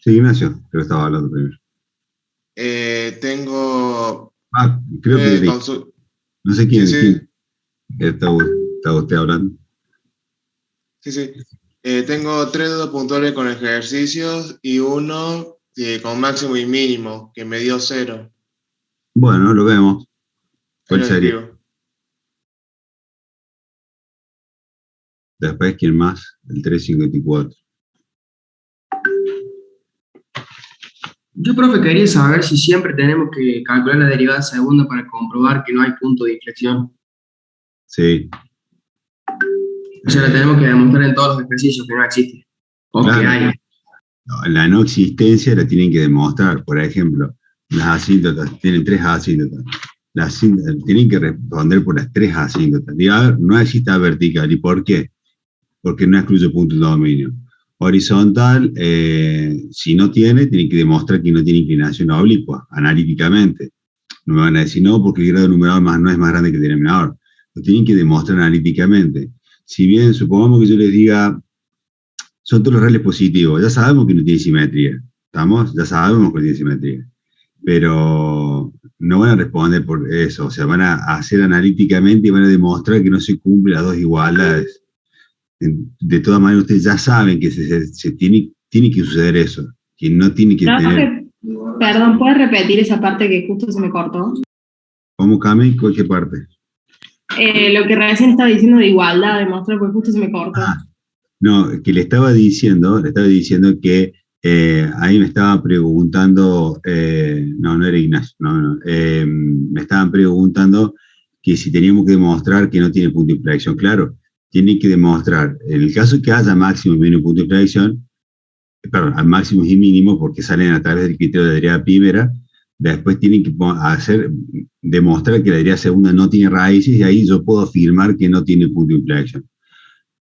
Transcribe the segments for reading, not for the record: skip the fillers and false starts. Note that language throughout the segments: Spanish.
Sí, Ignacio, creo que estaba hablando primero. Tengo Creo que no sé Sí, quién sí, está usted hablando. sí, sí. Tengo tres dudas puntuales con ejercicios y uno con máximo y mínimo, que me dio cero. Bueno, lo vemos. Ahí ¿Cuál los sería? escribo. Después, ¿quién más? El 354. Yo, profe, quería saber si siempre tenemos que calcular la derivada segunda para comprobar que no hay punto de inflexión. Sí. O sea, la tenemos que demostrar en todos los ejercicios que no existe. O que Claro, hay. no, la no existencia la tienen que demostrar. Por ejemplo, las asíntotas tienen tres asíntotas. Tienen que responder por las tres asíntotas. Digo, a ver, no existe vertical. ¿Y por qué? Porque no excluye punto de dominio. Horizontal, si no tienen que demostrar que no tiene inclinación oblicua, analíticamente. No me van a decir no, porque el grado numerador no es más grande que el denominador. Lo tienen que demostrar analíticamente. Si bien, supongamos que yo les diga, son todos los reales positivos, ya sabemos que no tiene simetría. ¿Estamos? Ya sabemos que no tiene simetría. Pero no van a responder por eso. O sea, van a hacer analíticamente y van a demostrar que no se cumplen las dos igualdades. De todas maneras, ustedes ya saben que tiene que suceder eso, que no tiene que tener. Profe, perdón, ¿puedes repetir esa parte que justo se me cortó? ¿Cómo cambia? ¿Cualquier parte? Lo que recién estaba diciendo de igualdad, demostrar, porque justo se me cortó. Ah, no, que le estaba diciendo que ahí me estaba preguntando, no era Ignacio, me estaban preguntando que si teníamos que demostrar que no tiene punto de inflexión. Claro, tiene que demostrar, en el caso que haya máximo y mínimo punto de inflexión, perdón, a máximos y mínimos, porque salen a través del criterio de la derivada primera, después tienen que demostrar que la derivada segunda no tiene raíces, y ahí yo puedo afirmar que no tiene punto de inflexión.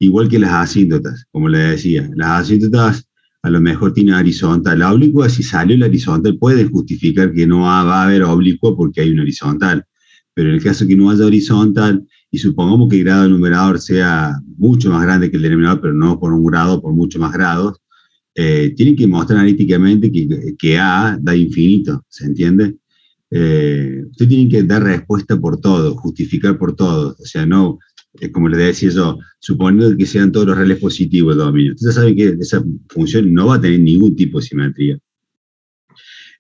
Igual que las asíntotas, como le decía, las asíntotas a lo mejor tienen horizontal. La oblicua, si salió la horizontal, puede justificar que no va a haber oblicua porque hay una horizontal. Pero en el caso que no haya horizontal, y supongamos que el grado del numerador sea mucho más grande que el denominador, pero no por un grado, por muchos más grados, tienen que mostrar analíticamente que A da infinito, ¿se entiende? Ustedes tienen que dar respuesta por todo, justificar por todo. O sea, no, como les decía yo, suponiendo que sean todos los reales positivos de dominio. Ustedes saben que esa función no va a tener ningún tipo de simetría.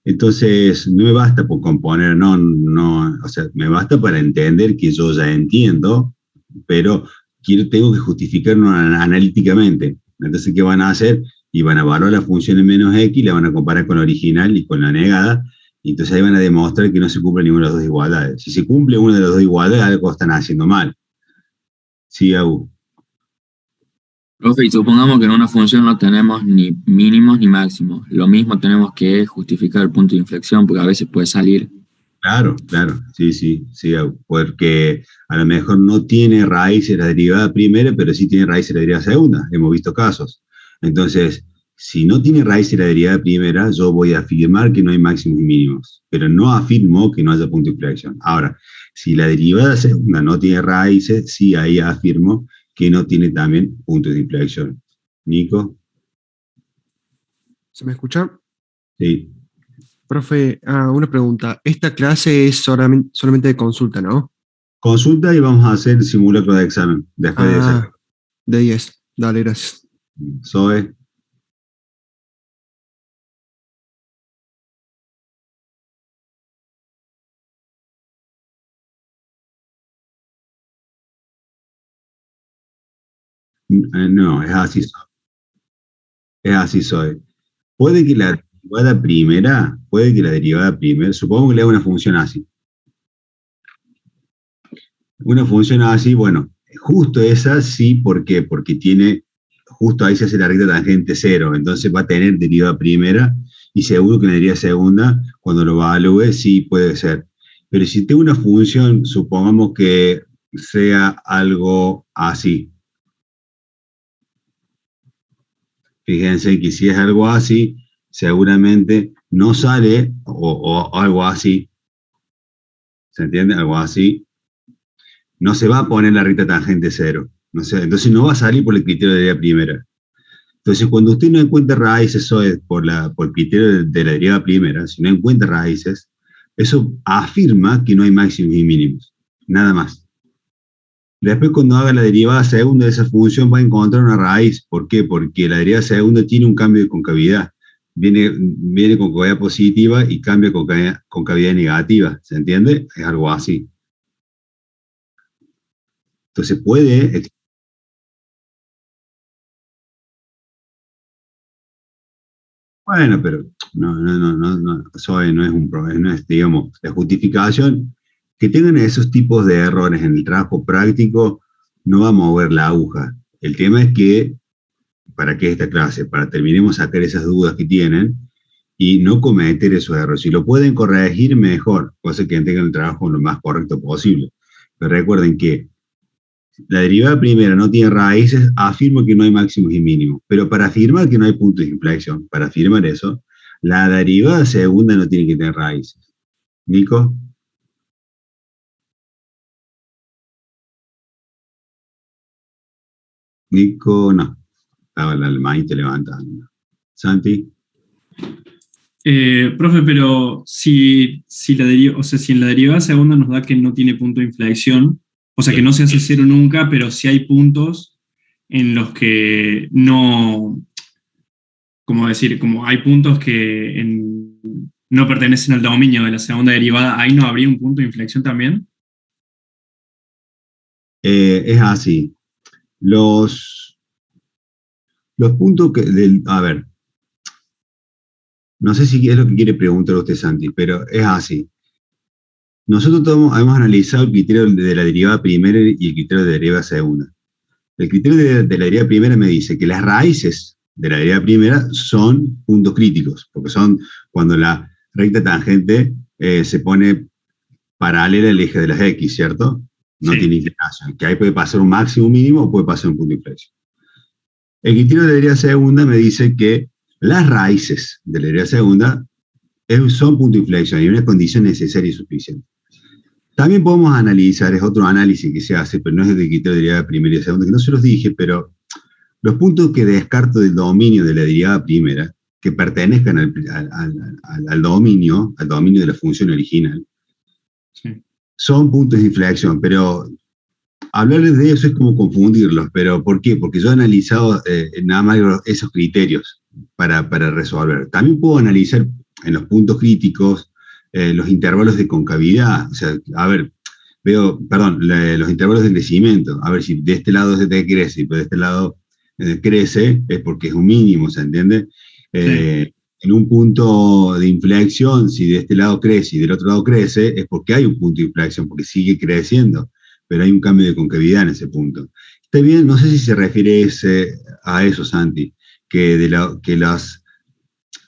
Entonces, no me basta por componer, o sea, me basta para entender que yo ya entiendo, pero tengo que justificarlo analíticamente. Entonces, ¿qué van a hacer? Y van a evaluar la función en menos x, la van a comparar con la original y con la negada, y entonces ahí van a demostrar que no se cumple ninguna de las dos igualdades. Si se cumple una de las dos igualdades, algo están haciendo mal. Sí, Agu. Profe, y supongamos que en una función no tenemos ni mínimos ni máximos. Lo mismo tenemos que justificar el punto de inflexión, porque a veces puede salir. Claro, sí, Agu. Porque a lo mejor no tiene raíces la derivada primera, pero sí tiene raíces la derivada segunda. Hemos visto casos. Entonces, si no tiene raíces la derivada primera, yo voy a afirmar que no hay máximos y mínimos, pero no afirmo que no haya punto de inflexión. Ahora, si la derivada segunda no tiene raíces, sí ahí afirmo que no tiene también punto de inflexión. Nico. ¿Se me escucha? Sí. Profe, una pregunta. Esta clase es solamente de consulta, ¿no? Consulta y vamos a hacer el simulacro de examen después de esa. De 10. Dale, gracias. Zoe. No, es así. Es así, Zoe. Puede que la derivada primera, supongo que le da una función así. Una función así, bueno, justo esa sí, ¿por qué? Porque justo ahí se hace la recta tangente cero, entonces va a tener derivada primera, y seguro que la derivada segunda, cuando lo evalúe, sí puede ser. Pero si tengo una función, supongamos que sea algo así. Fíjense que si es algo así, seguramente no sale, o algo así, ¿se entiende? Algo así, no se va a poner la recta tangente cero. No sé, entonces no va a salir por el criterio de la primera. Entonces, cuando usted no encuentra raíces, eso es por el criterio de la derivada primera, si no encuentra raíces, eso afirma que no hay máximos y mínimos, nada más. Después, cuando haga la derivada segunda de esa función, va a encontrar una raíz. ¿Por qué? Porque la derivada segunda tiene un cambio de concavidad. Viene con concavidad positiva y cambia con concavidad negativa. ¿Se entiende? Es algo así. Entonces puede... Bueno, pero eso no es un problema, no es, digamos, la justificación. Que tengan esos tipos de errores en el trabajo práctico no va a mover la aguja. El tema es que, ¿para qué esta clase? Para terminemos sacar esas dudas que tienen y no cometer esos errores. Si lo pueden corregir, mejor, cosa que tengan el trabajo lo más correcto posible. Pero recuerden que la derivada primera no tiene raíces, afirmo que no hay máximos y mínimos. Pero para afirmar que no hay puntos de inflexión, para afirmar eso, la derivada segunda no tiene que tener raíces. ¿Nico? Nico, no. Estaba la manita levantando. Santi. Profe, pero si en la derivada segunda nos da que no tiene punto de inflexión, o sea que no se hace cero nunca, pero sí hay puntos en los que no, como hay puntos que no pertenecen al dominio de la segunda derivada, ¿ahí no habría un punto de inflexión también? Es así. Los puntos a ver, no sé si es lo que quiere preguntar usted, Santi, pero es así. Nosotros hemos analizado el criterio de la derivada primera y el criterio de la derivada segunda. El criterio de la derivada primera me dice que las raíces de la derivada primera son puntos críticos, porque son cuando la recta tangente se pone paralela al eje de las X, ¿cierto? No tiene inclinación, que ahí puede pasar un máximo, un mínimo, o puede pasar un punto de inflexión. El criterio de la derivada segunda me dice que las raíces de la derivada segunda son punto de inflexión y una condición necesaria y suficiente. También podemos analizar, es otro análisis que se hace, pero no es el criterio de la derivada primera y segunda, que no se los dije, pero los puntos que descarto del dominio de la derivada primera, que pertenezcan al dominio de la función original, son puntos de inflexión, pero hablarles de eso es como confundirlos. ¿Pero por qué? Porque yo he analizado nada más esos criterios para resolver. También puedo analizar en los puntos críticos los intervalos de concavidad. O sea, a ver, los intervalos de crecimiento. A ver, si de este lado se te crece y de este lado crece, es porque es un mínimo, ¿se entiende? En un punto de inflexión, si de este lado crece y del otro lado crece, es porque hay un punto de inflexión, porque sigue creciendo, pero hay un cambio de concavidad en ese punto. Está bien, no sé si se refiere a eso, Santi, que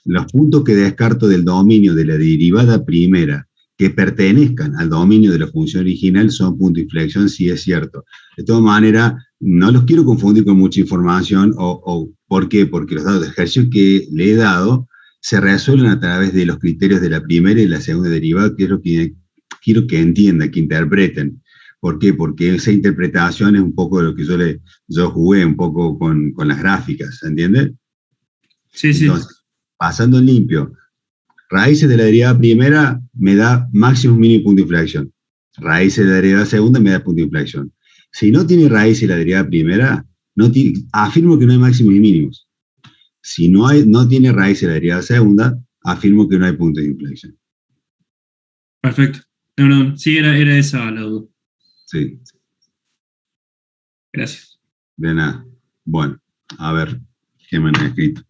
los puntos que descarto del dominio de la derivada primera que pertenezcan al dominio de la función original son punto de inflexión, sí es cierto. De todas maneras, no los quiero confundir con mucha información. ¿Por qué? Porque los datos de ejercicio que le he dado se resuelven a través de los criterios de la primera y la segunda derivada, que es lo que quiero que entiendan, que interpreten. ¿Por qué? Porque esa interpretación es un poco de lo que yo jugué un poco con las gráficas, ¿entiende? Sí, Entonces, pasando en limpio, raíces de la derivada primera me da máximo, mínimo, punto de inflexión. Raíces de la derivada segunda me da punto de inflexión. Si no tiene raíces la derivada primera, afirmo que no hay máximos y mínimos. Si no tiene raíces la derivada segunda, afirmo que no hay punto de inflexión. Perfecto. No, sí, era esa la duda. Sí. Gracias. De nada. Bueno, a ver, ¿qué me han escrito?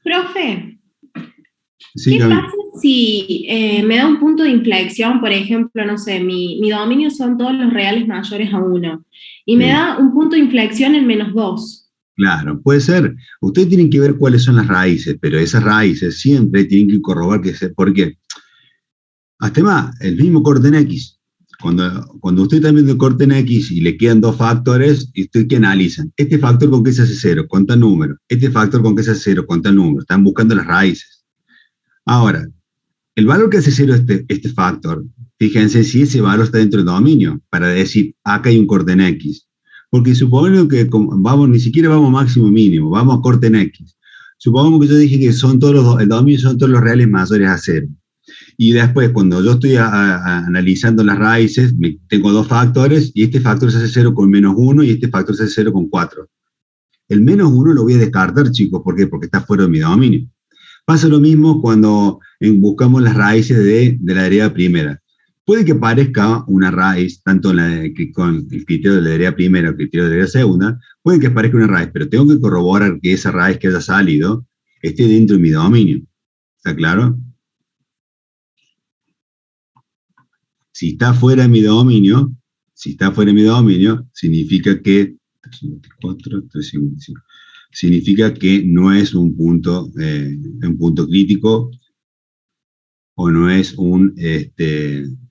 Profe, Sí, ¿qué pasa si me da un punto de inflexión? Por ejemplo, no sé, mi dominio son todos los reales mayores a 1, y me da un punto de inflexión en -2. Claro, puede ser. Ustedes tienen que ver cuáles son las raíces, pero esas raíces siempre tienen que corroborar ¿por qué? Hasta más, el mismo corte en X. Cuando usted está viendo el corte en X y le quedan dos factores, y usted que analizan, este factor con qué se hace 0, con tal número, este factor con qué se hace 0, con tal número, están buscando las raíces. Ahora, el valor que hace 0 este factor, fíjense si ese valor está dentro del dominio, para decir, acá hay un corte en X. Porque supongamos que vamos, ni siquiera vamos máximo mínimo, vamos a corte en X. Supongamos que yo dije que son todos el dominio son todos los reales mayores a 0. Y después, cuando yo estoy analizando las raíces, tengo dos factores, y este factor se hace 0 con -1 y este factor se hace 0 con 4. El -1 lo voy a descartar, chicos. ¿Por qué? Porque está fuera de mi dominio. Pasa lo mismo cuando buscamos las raíces de la derivada primera. Puede que aparezca una raíz, tanto con el criterio de la derivada primera o el criterio de la derivada segunda, puede que aparezca una raíz, pero tengo que corroborar que esa raíz que haya salido esté dentro de mi dominio. ¿Está claro? Si está fuera de mi dominio, significa que no es un punto crítico o no es un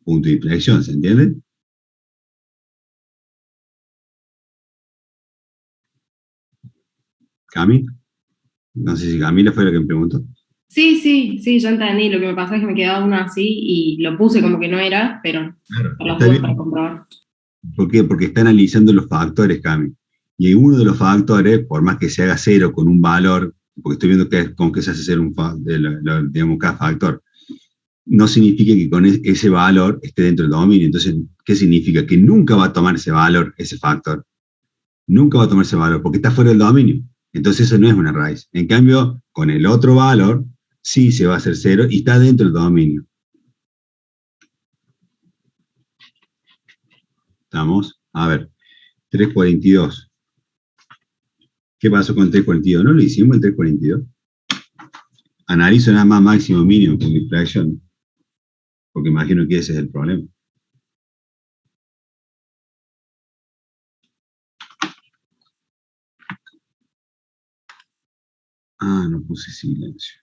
punto de inflexión, ¿se entiende? ¿Cami? No sé si Camila fue la que me preguntó. Sí, yo entendí. Lo que me pasa es que me quedaba uno así y lo puse como que no era, pero Claro, lo está pude bien. para comprobar. ¿Por qué? Porque está analizando los factores, Cami. Y uno de los factores, por más que se haga 0 con un valor, porque estoy viendo con qué se hace 0 digamos, cada factor, no significa que con ese valor esté dentro del dominio. Entonces, ¿qué significa? Que nunca va a tomar ese valor, ese factor. Nunca va a tomar ese valor, porque está fuera del dominio. Entonces eso no es una raíz. En cambio, con el otro valor, sí se va a hacer 0 y está dentro del dominio. ¿Estamos? A ver, 342. ¿Qué pasó con el 342? ¿No lo hicimos el 342? Analizo nada más máximo mínimo con inflexión, porque imagino que ese es el problema. Ah, no puse silencio.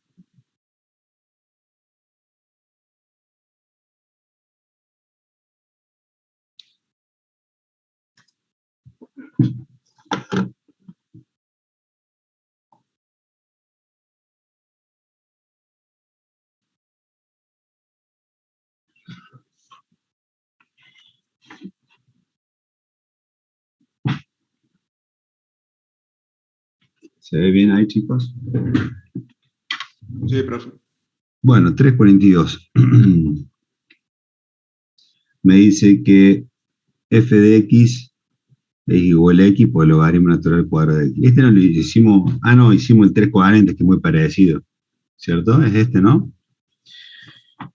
¿Se ve bien ahí, chicos? Sí, profe. Bueno, 342. Me dice que f de x es igual a x por el logaritmo natural cuadrado de x. Este no lo hicimos, no, hicimos el 340, que es muy parecido, ¿cierto? Es este, ¿no?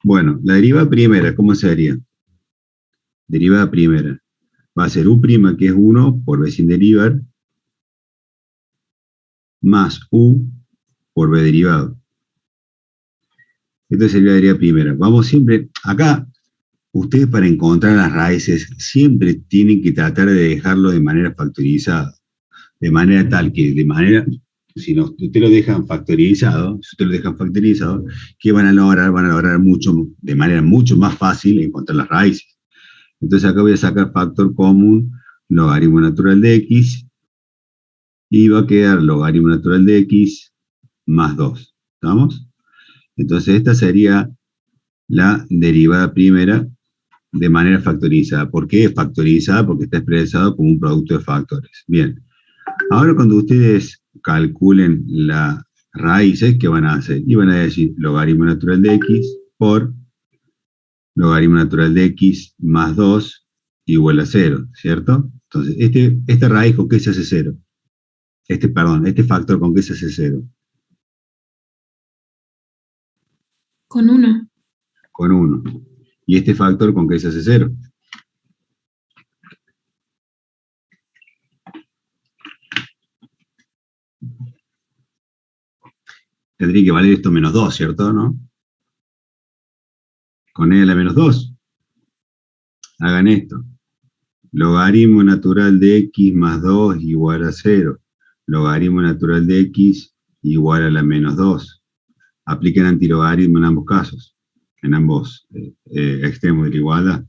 Bueno, la derivada primera, ¿cómo sería? Derivada primera. Va a ser u', que es 1 por b sin derivar, más u por b derivado. Esto sería la derivada primera. Vamos siempre, acá, ustedes para encontrar las raíces siempre tienen que tratar de dejarlo de manera factorizada. De manera tal que, si no, ustedes lo dejan factorizado, ¿qué van a lograr? Van a lograr de manera mucho más fácil encontrar las raíces. Entonces acá voy a sacar factor común, logaritmo natural de x, y va a quedar logaritmo natural de x más 2. ¿Estamos? Entonces esta sería la derivada primera de manera factorizada. ¿Por qué factorizada? Porque está expresado como un producto de factores. Bien. Ahora cuando ustedes calculen las raíces, ¿qué van a hacer? Y van a decir logaritmo natural de x por logaritmo natural de x más 2 igual a 0, ¿cierto? Entonces, esta raíz, ¿con qué se hace 0? Este factor, ¿con qué se hace 0? Con 1. Con 1. ¿Y este factor, con qué se hace 0? Tendría que valer esto menos 2, ¿cierto? ¿No? Con e a la menos 2. Hagan esto. Logaritmo natural de x más 2 igual a 0. Logaritmo natural de x igual a la menos 2. Apliquen antilogaritmo en ambos casos, en ambos extremos de la igualdad.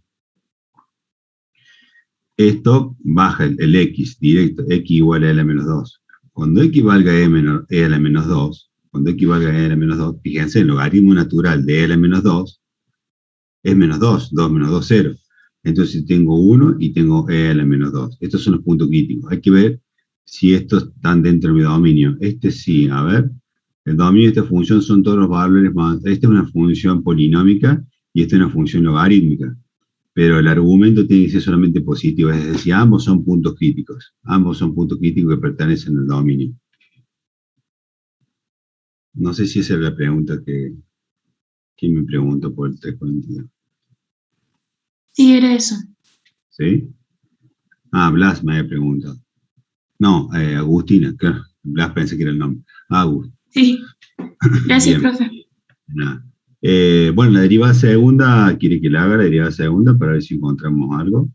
Esto baja el x directo, x igual a la menos 2. Cuando x valga e a la menos 2, fíjense, el logaritmo natural de e a la menos 2 es menos 2, 2 menos 2, 0. Entonces tengo 1 y tengo e a la menos 2. Estos son los puntos críticos. Hay que ver si estos están dentro de mi dominio. Este sí, a ver. El dominio de esta función son todos los valores más. Esta es una función polinómica y esta es una función logarítmica. Pero el argumento tiene que ser solamente positivo. Es decir, ambos son puntos críticos. Ambos son puntos críticos que pertenecen al dominio. No sé si esa es la pregunta que me preguntó por el 342. Sí, era eso. ¿Sí? Ah, Blas me había preguntado. No, Agustina, claro. Blas pensé que era el nombre. Agus. Sí. Gracias, Bien. profe. Nada. Bueno, la derivada segunda, quiere que la haga la derivada segunda para ver si encontramos algo.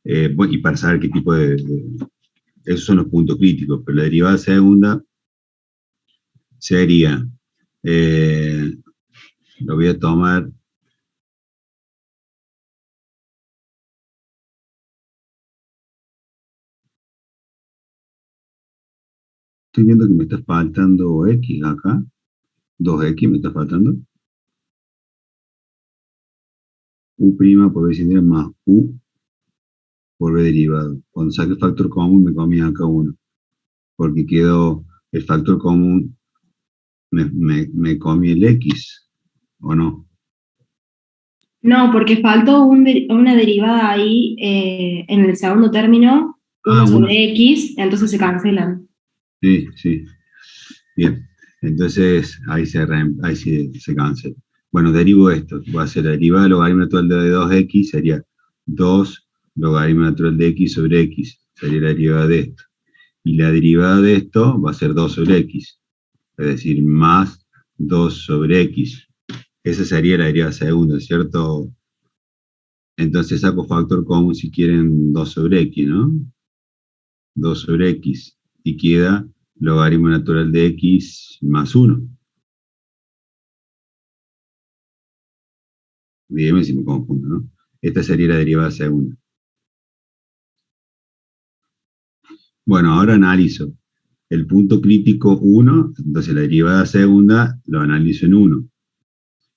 Bueno, y para saber qué tipo esos son los puntos críticos, pero la derivada segunda sería, lo voy a tomar, estoy viendo que me está faltando x acá, 2x me está faltando, u' por b central más u por b derivado. Cuando saque el factor común me comí acá 1, porque quedó el factor común, me comí el x, ¿o no? No, porque faltó una derivada ahí en el segundo término, 1 sobre x, entonces se cancelan. Sí, sí. Bien. Entonces, ahí sí se cancela. Bueno, derivo esto. Voy a hacer la derivada del logaritmo natural de 2x, sería 2 logaritmo natural de x sobre x. Sería la derivada de esto. Y la derivada de esto va a ser 2 sobre x. Es decir, más 2 sobre x. Esa sería la derivada segunda, ¿cierto? Entonces saco factor común si quieren 2 sobre x, ¿no? 2 sobre x. Y queda logaritmo natural de x más 1. Dígame si me confundo, ¿no? Esta sería la derivada segunda. Bueno, ahora analizo. El punto crítico 1, entonces la derivada segunda lo analizo en 1.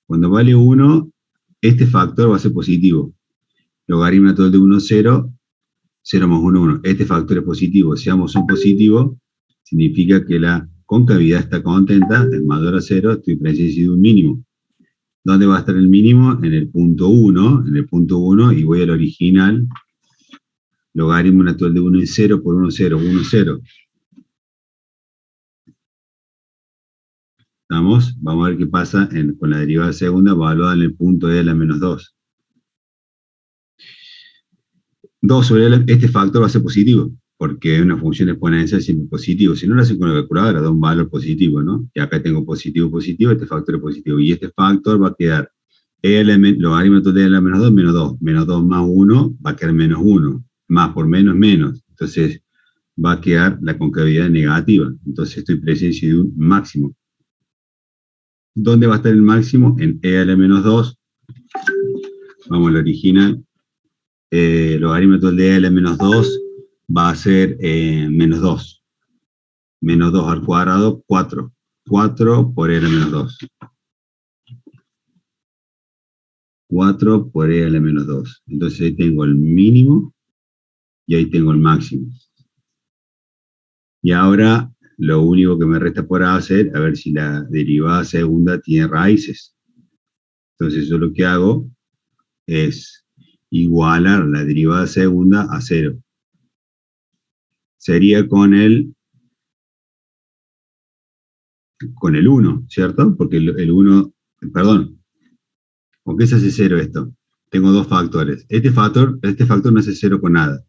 Cuando vale 1, este factor va a ser positivo. Logaritmo natural de 1, 0, 0 más 1, 1. Este factor es positivo. Si ambos son positivos, significa que la concavidad está contenta, es mayor a 0, estoy en presencia de un mínimo. ¿Dónde va a estar el mínimo? En el punto 1, y voy al original. Logaritmo natural de 1 y 0 por 1, 0, 1, 0. ¿Estamos? Vamos a ver qué pasa con la derivada segunda, evaluada en el punto e a la menos 2. 2 sobre este factor va a ser positivo, porque una función exponencial siempre es positivo. Si no lo hacen con la calculadora, da un valor positivo, ¿no? Y acá tengo positivo, positivo, este factor es positivo. Y este factor va a quedar logaritmo natural de e a la menos 2, menos 2. Menos 2 más 1 va a quedar menos 1. Más por menos, menos. Entonces va a quedar la concavidad negativa. Entonces estoy en presencia de un máximo. ¿Dónde va a estar el máximo? En e a la menos 2. Vamos al original. Logaritmo natural de e a la menos 2 va a ser menos 2. Menos 2 al cuadrado, 4. 4 por e a la menos 2. 4 por e a la menos 2. Entonces ahí tengo el mínimo y ahí tengo el máximo. Y ahora lo único que me resta por hacer, a ver si la derivada segunda tiene raíces. Entonces yo lo que hago es igualar la derivada segunda a 0. Sería con el 1, ¿cierto? Porque el 1, perdón, ¿con qué se hace 0 esto? Tengo dos factores. Este factor no hace 0 con nada.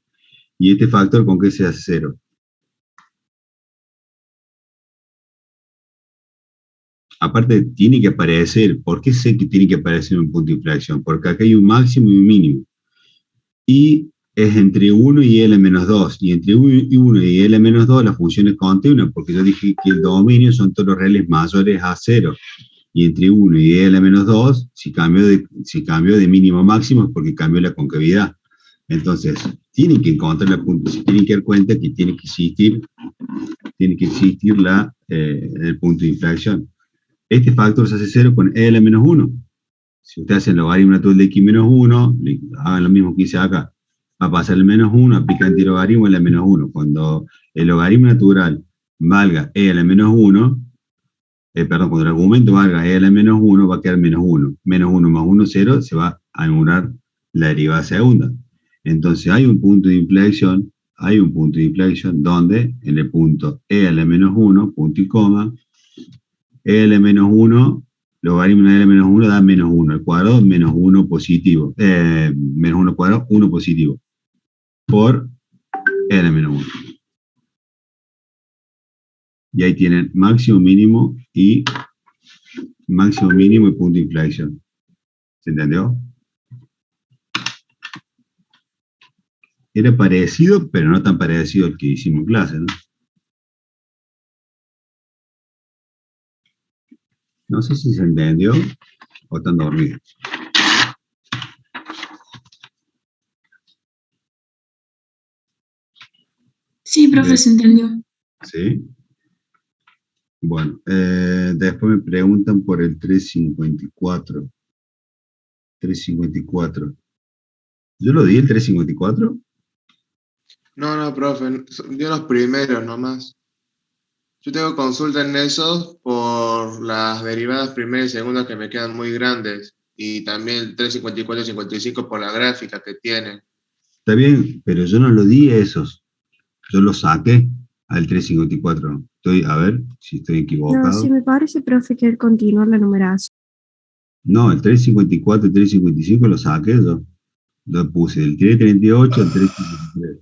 ¿Y este factor con qué se hace 0? Aparte, tiene que aparecer. ¿Por qué sé que tiene que aparecer un punto de inflexión? Porque acá hay un máximo y un mínimo. Y es entre 1 y L menos 2. Y entre 1 y L menos 2 la función es continua, porque yo dije que el dominio son todos los reales mayores a 0. Y entre 1 y L menos 2, si cambio de mínimo a máximo es porque cambió la concavidad. Entonces, tienen que encontrar la punta, se tienen que dar cuenta que tiene que existir el punto de inflexión. Este factor se hace 0 con L menos 1. Si usted hace el logaritmo natural de x menos 1, hagan lo mismo que hice acá. Va a pasar el menos 1, aplica antilogaritmo en la menos 1. Cuando el logaritmo natural valga e a la menos 1, cuando el argumento valga e a la menos 1, va a quedar menos 1. Menos 1 más 1, 0, se va a anular la derivada segunda. Entonces hay un punto de inflexión, donde en el punto e a la menos 1, punto y coma, e a la menos 1, logaritmo de e a la menos 1 da menos 1 al cuadrado, menos 1 positivo, menos 1 al cuadrado, 1 positivo, por e a la menos 1. Y ahí tienen máximo, mínimo y punto de inflexión. ¿Se entendió? Era parecido, pero no tan parecido al que hicimos en clase, ¿no? No sé si se entendió o están dormidos. Sí, profe, se entendió. ¿Sí? Bueno, después me preguntan por el 354. 354. ¿Yo lo di el 354? No, profe, yo los primeros nomás. Yo tengo consulta en esos por las derivadas primera y segunda que me quedan muy grandes. Y también el 354 y 55 por la gráfica que tienen. Está bien, pero yo no lo di esos. Yo lo saqué al 354. A ver si estoy equivocado. No, sí me parece, profe, que continúa la numeración. No, el 354 y 355 lo saqué yo. Lo puse del 338 al 353.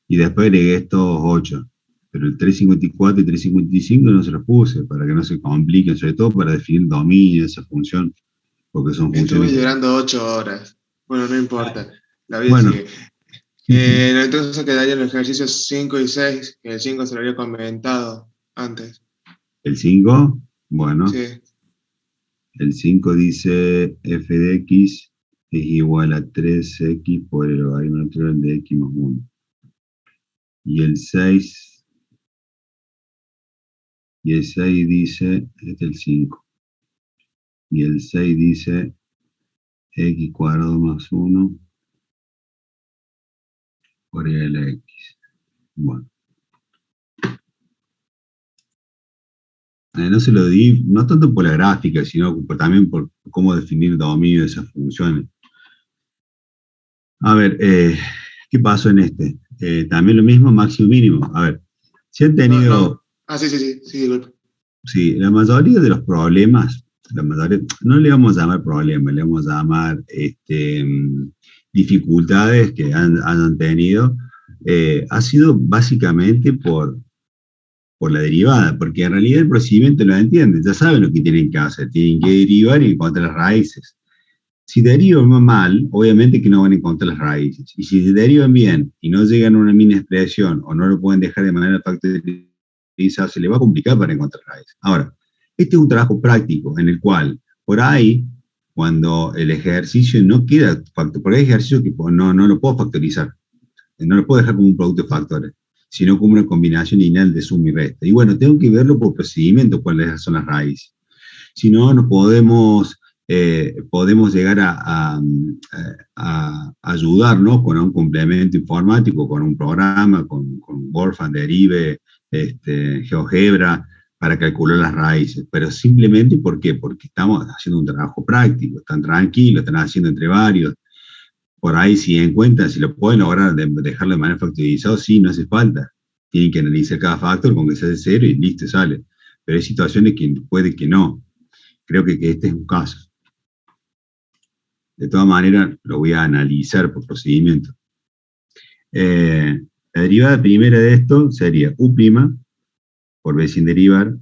Y después agregué estos 8. Pero el 354 y 355 no se los puse para que no se compliquen, sobre todo para definir dominio, esa función, porque son funciones. Estuve llorando 8 horas. Bueno, no importa. La vida Bueno. sigue. Entonces quedarían los ejercicios 5 y 6, que el 5 se lo había comentado antes. ¿El 5? Bueno. Sí. El 5 dice f de x es igual a 3x por el logaritmo natural de x más 1. Y el 6 dice, este es el 5. Y el 6 dice x cuadrado más 1 por el x. Bueno. No se lo di, no tanto por la gráfica, sino también por cómo definir el dominio de esas funciones. A ver, ¿qué pasó en este? También lo mismo, máximo mínimo. A ver, si han tenido... No. Ah, sí, disculpe. Sí, la mayoría de los problemas, no le vamos a llamar problemas, le vamos a llamar dificultades que han tenido, ha sido básicamente por la derivada, porque en realidad el procedimiento lo entienden, ya saben lo que tienen que hacer, tienen que derivar y encontrar las raíces. Si derivan mal, obviamente que no van a encontrar las raíces, y si derivan bien y no llegan a una mínima expresión o no lo pueden dejar de manera factorizada, se les va a complicar para encontrar raíces. Ahora, este es un trabajo práctico en el cual, por ahí, cuando el ejercicio no queda factorizado, porque hay ejercicios que no lo puedo factorizar, no lo puedo dejar como un producto de factores, sino como una combinación lineal de suma y resta. Y bueno, tengo que verlo por procedimiento, cuáles son las raíces. Si no, nos podemos llegar a ayudarnos con un complemento informático, con un programa, con Wolfram, Derive, GeoGebra, para calcular las raíces. Pero simplemente, ¿por qué? Porque estamos haciendo un trabajo práctico, están tranquilos, están haciendo entre varios. Por ahí, si encuentran, si lo pueden lograr dejarlo de manera factorizada, sí, no hace falta. Tienen que analizar cada factor con que se hace 0 y listo, sale. Pero hay situaciones que puede que no. Creo que este es un caso. De todas maneras, lo voy a analizar por procedimiento. La derivada primera de esto sería u' por b sin derivar,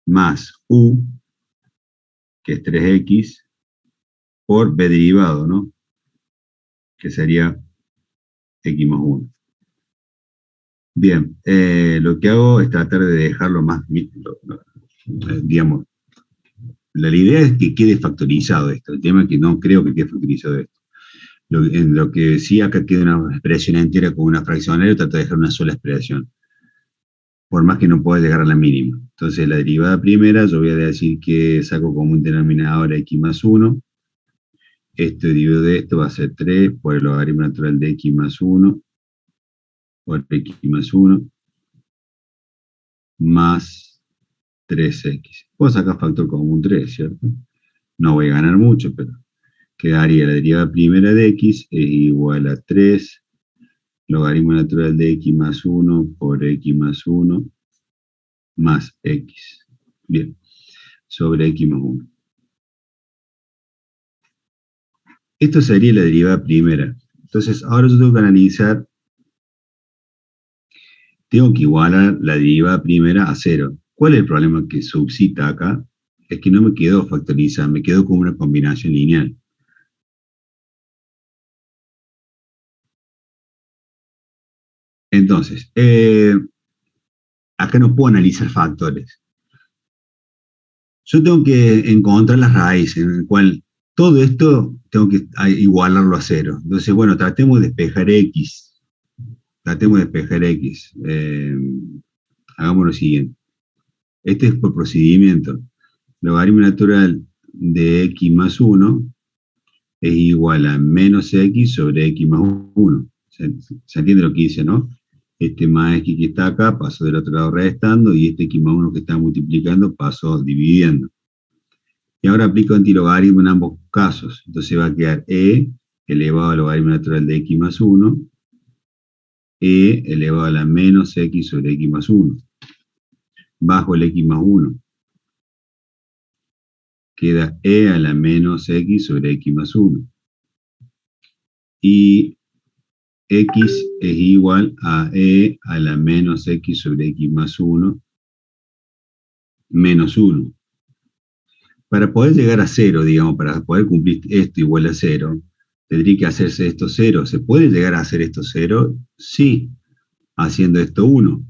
más u, que es 3x, por b derivado, ¿no? Que sería x más 1. Bien, lo que hago es tratar de dejarlo más, digamos, la idea es que quede factorizado esto. El tema es que no creo que quede factorizado esto. En lo que sí acá queda una expresión entera con una fraccionaria, trato de dejar una sola expresión. Por más que no pueda llegar a la mínima. Entonces la derivada primera, yo voy a decir que saco como un denominador x más 1. Esto dividido de esto va a ser 3 por el logaritmo natural de x más 1 por x más 1 más 3x. Puedo sacar factor común 3, ¿cierto? No voy a ganar mucho, pero quedaría la derivada primera de x es igual a 3 logaritmo natural de x más 1 por x más 1 más x. Bien, sobre x más 1. Esto sería la derivada primera. Entonces, ahora yo tengo que analizar, tengo que igualar la derivada primera a 0. ¿Cuál es el problema que subsista acá? Es que no me quedó factorizada, me quedó como una combinación lineal. Entonces, acá no puedo analizar factores. Yo tengo que encontrar las raíces, en el cual todo esto tengo que igualarlo a 0. Entonces, bueno, tratemos de despejar x. Tratemos de despejar x. Hagamos lo siguiente. Este es por procedimiento. Logaritmo natural de x más 1 es igual a menos x sobre x más 1. ¿Se entiende lo que dice, no? Este más x que está acá pasó del otro lado restando, y este x más 1 que está multiplicando pasó dividiendo. Y ahora aplico antilogaritmo en ambos casos. Entonces va a quedar e elevado al logaritmo natural de x más 1, e elevado a la menos x sobre x más 1, bajo el x más 1. Queda e a la menos x sobre x más 1. Y x es igual a e a la menos x sobre x más 1 menos 1. Para poder llegar a 0, digamos, para poder cumplir esto igual a 0, tendría que hacerse esto 0. ¿Se puede llegar a hacer esto 0? Sí, haciendo esto 1.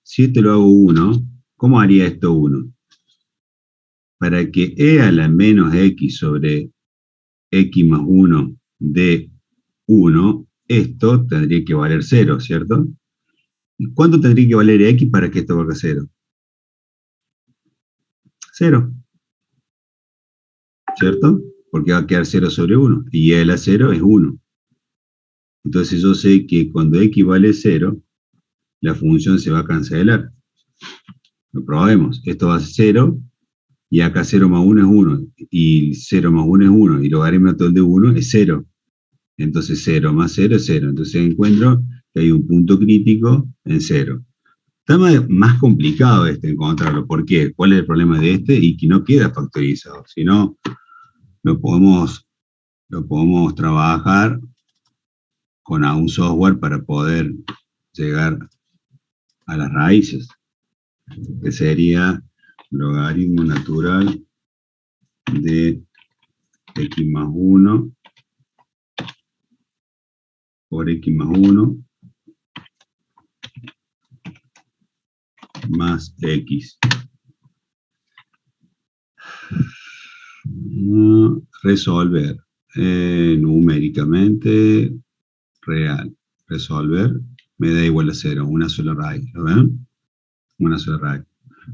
Si esto lo hago 1, ¿cómo haría esto 1? Para que e a la menos x sobre x más 1 dé 1, esto tendría que valer 0, ¿cierto? ¿Y cuánto tendría que valer x para que esto valga 0? 0. ¿Cierto? Porque va a quedar 0 sobre 1. Y e a la 0 es 1. Entonces yo sé que cuando x vale 0, la función se va a cancelar. Lo probemos. Esto va a ser 0, y acá 0 más 1 es 1. Y 0 más 1 es 1. Y logaritmo natural de 1 es 0. Entonces 0 más 0 es 0. Entonces encuentro que hay un punto crítico en 0. Está más complicado encontrarlo. ¿Por qué? ¿Cuál es el problema de este? Y que no queda factorizado. Si no, lo podemos trabajar con un software para poder llegar a las raíces, que sería logaritmo natural de x más 1 por x más 1 más x. Resolver numéricamente real. Resolver me da igual a 0, una sola raíz. ¿Lo ven? Una sola raíz.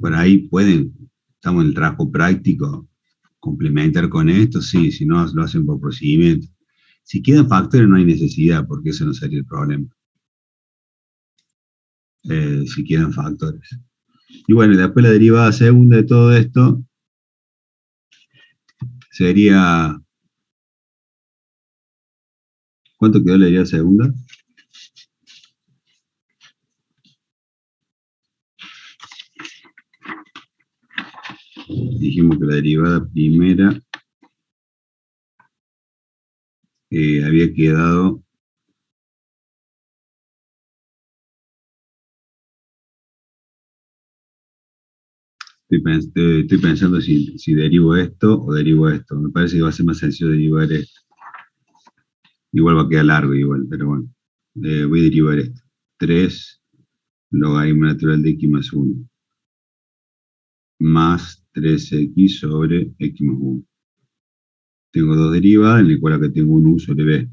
Por ahí pueden, estamos en el trabajo práctico, complementar con esto, sí, si no lo hacen por procedimiento. Si quedan factores no hay necesidad, porque eso no sería el problema. Si quedan factores. Y bueno, después la derivada segunda de todo esto sería... ¿Cuánto quedó la derivada segunda? Dijimos que la derivada primera había quedado estoy pensando si derivo esto o derivo esto. Me parece que va a ser más sencillo derivar esto. Igual va a quedar largo igual, pero bueno. Voy a derivar esto. 3 logaritmo natural de x más 1 más 3x sobre x más 1. Tengo dos derivadas, en la cual acá tengo un u sobre b.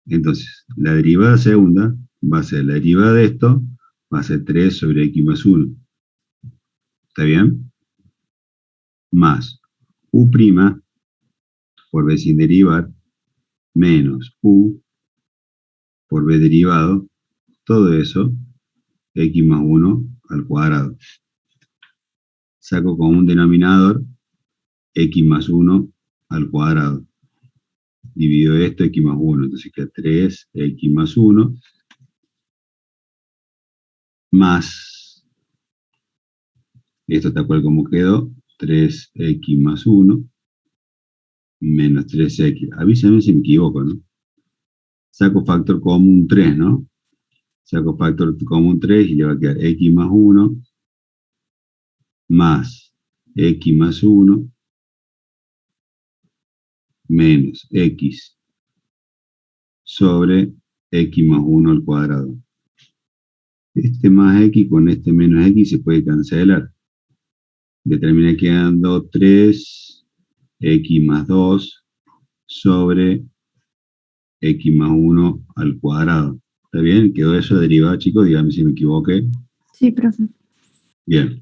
Entonces, la derivada segunda va a ser la derivada de esto, va a ser 3 sobre x más 1. ¿Está bien? Más U' por B sin derivar, menos U por B derivado, todo eso, X más 1 al cuadrado. Saco como un denominador X más 1 al cuadrado. Divido esto, X más 1, entonces queda 3X más 1, más, esto tal cual como quedó, 3X más 1, menos 3X. Avísame si me equivoco, ¿no? Saco factor común 3, ¿no? Saco factor común 3 y le va a quedar X más 1, más X más 1, menos X sobre X más 1 al cuadrado. Este más X con este menos X se puede cancelar. Le termina quedando 3X más 2 sobre X más 1 al cuadrado. ¿Está bien? ¿Quedó eso derivado, chicos? Díganme si me equivoqué. Sí, profe. Bien.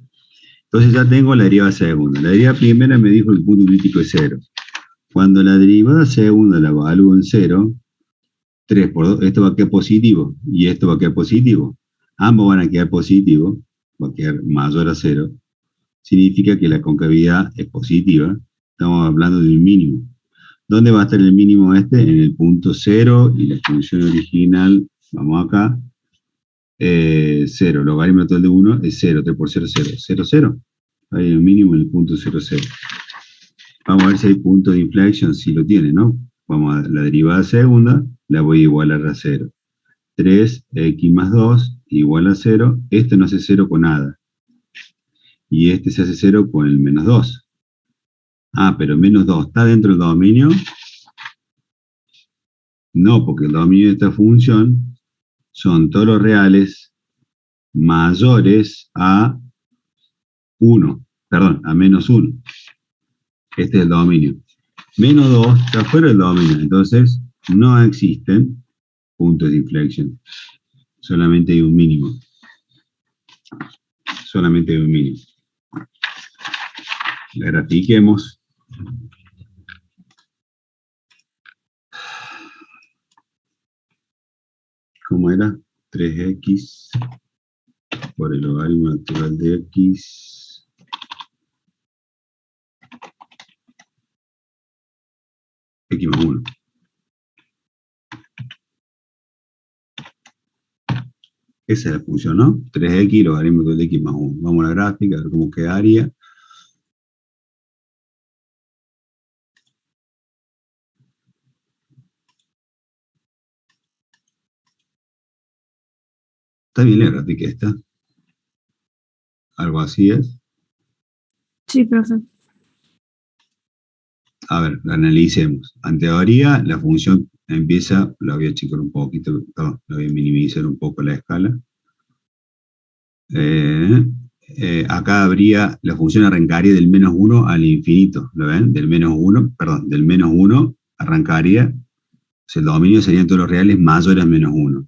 Entonces ya tengo la derivada segunda. La derivada primera me dijo el punto crítico es 0. Cuando la derivada segunda la evalúo en 0, 3 por 2, esto va a quedar positivo y esto va a quedar positivo. Ambos van a quedar positivos, va a quedar mayor a 0. Significa que la concavidad es positiva. Estamos hablando de un mínimo. ¿Dónde va a estar el mínimo este? En el punto 0 y la función original, vamos acá, 0. Logaritmo total de 1 es 0, 3 por 0, 0, 0, 0. Hay el mínimo en el punto 0, 0. Vamos a ver si hay punto de inflexión, si lo tiene, ¿no? Vamos a la derivada segunda, la voy a igualar a 0. 3x más 2 igual a 0. Esto no hace 0 con nada. Y este se hace 0 con el menos 2. Ah, pero menos 2, ¿está dentro del dominio? No, porque el dominio de esta función son todos los reales mayores a 1. Perdón, a menos 1. Este es el dominio. Menos 2 está fuera del dominio, entonces no existen puntos de inflexión. Solamente hay un mínimo. Solamente hay un mínimo. La grafiquemos. ¿Cómo era? 3x por el logaritmo natural de x x más 1. Esa es la función, ¿no? 3x logaritmo natural de x más 1. Vamos a la gráfica, a ver cómo quedaría. ¿Está bien la gráfica esta? Algo así es. Sí, profe. A ver, la analicemos. En teoría, la función empieza, la voy a achicar un poquito, no, la voy a minimizar un poco la escala. Acá habría, la función arrancaría del menos 1 al infinito, ¿lo ven? Del menos 1, perdón, del menos 1 arrancaría, o sea, el dominio serían todos los reales mayores a menos 1.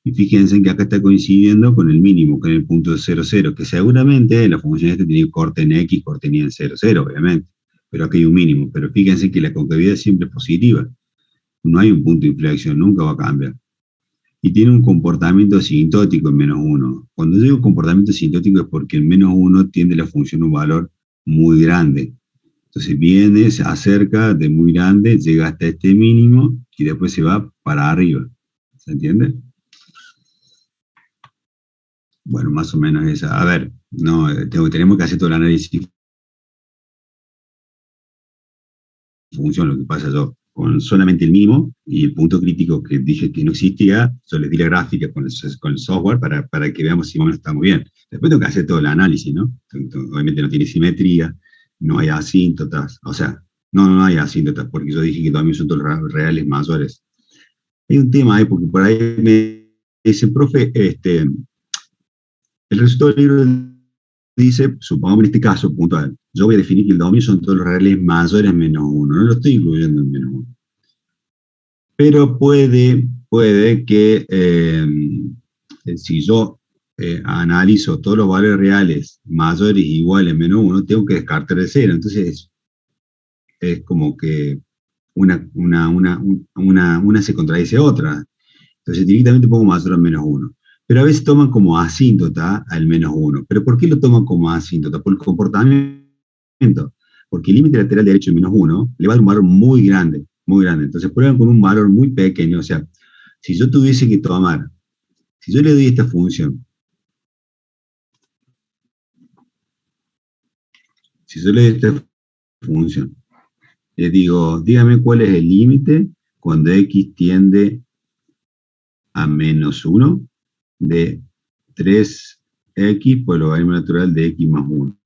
Y fíjense que acá está coincidiendo con el mínimo, con el punto 0, 0, que seguramente la función esta tiene corte en x, corte en y en 0, 0, obviamente. Pero aquí hay un mínimo. Pero fíjense que la concavidad siempre es positiva. No hay un punto de inflexión, nunca va a cambiar. Y tiene un comportamiento asintótico en menos 1. Cuando digo comportamiento asintótico es porque en menos 1 tiende la función a un valor muy grande. Entonces viene, se acerca de muy grande, llega hasta este mínimo y después se va para arriba. ¿Se entiende? Bueno, más o menos esa. A ver, no, tenemos que hacer todo el análisis de función. Lo que pasa yo, con solamente el mínimo y el punto crítico que dije que no existía, yo les di la gráfica con el software para que veamos si más o menos estamos bien. Después tengo que hacer todo el análisis, ¿no? Obviamente no tiene simetría, no hay asíntotas, o sea, no hay asíntotas, porque yo dije que también son todos los reales mayores. Hay un tema ahí, porque por ahí me dicen, profe, el resultado del libro dice, supongamos en este caso, puntual, yo voy a definir que el dominio son todos los reales mayores a menos 1, no lo estoy incluyendo en menos 1. Pero puede que si yo analizo todos los valores reales mayores o iguales a menos 1, tengo que descartar el 0. Entonces es como que una se contradice a otra. Entonces directamente pongo mayor a menos 1. Pero a veces toman como asíntota al menos 1. ¿Pero por qué lo toman como asíntota? Por el comportamiento. Porque el límite lateral derecho de menos 1 le va a dar un valor muy grande, muy grande. Entonces prueban con un valor muy pequeño. O sea, si yo tuviese que tomar, si yo le doy esta función, si yo le doy esta función, le digo, dígame cuál es el límite cuando x tiende a menos 1 de 3x por el logaritmo natural de x más 1.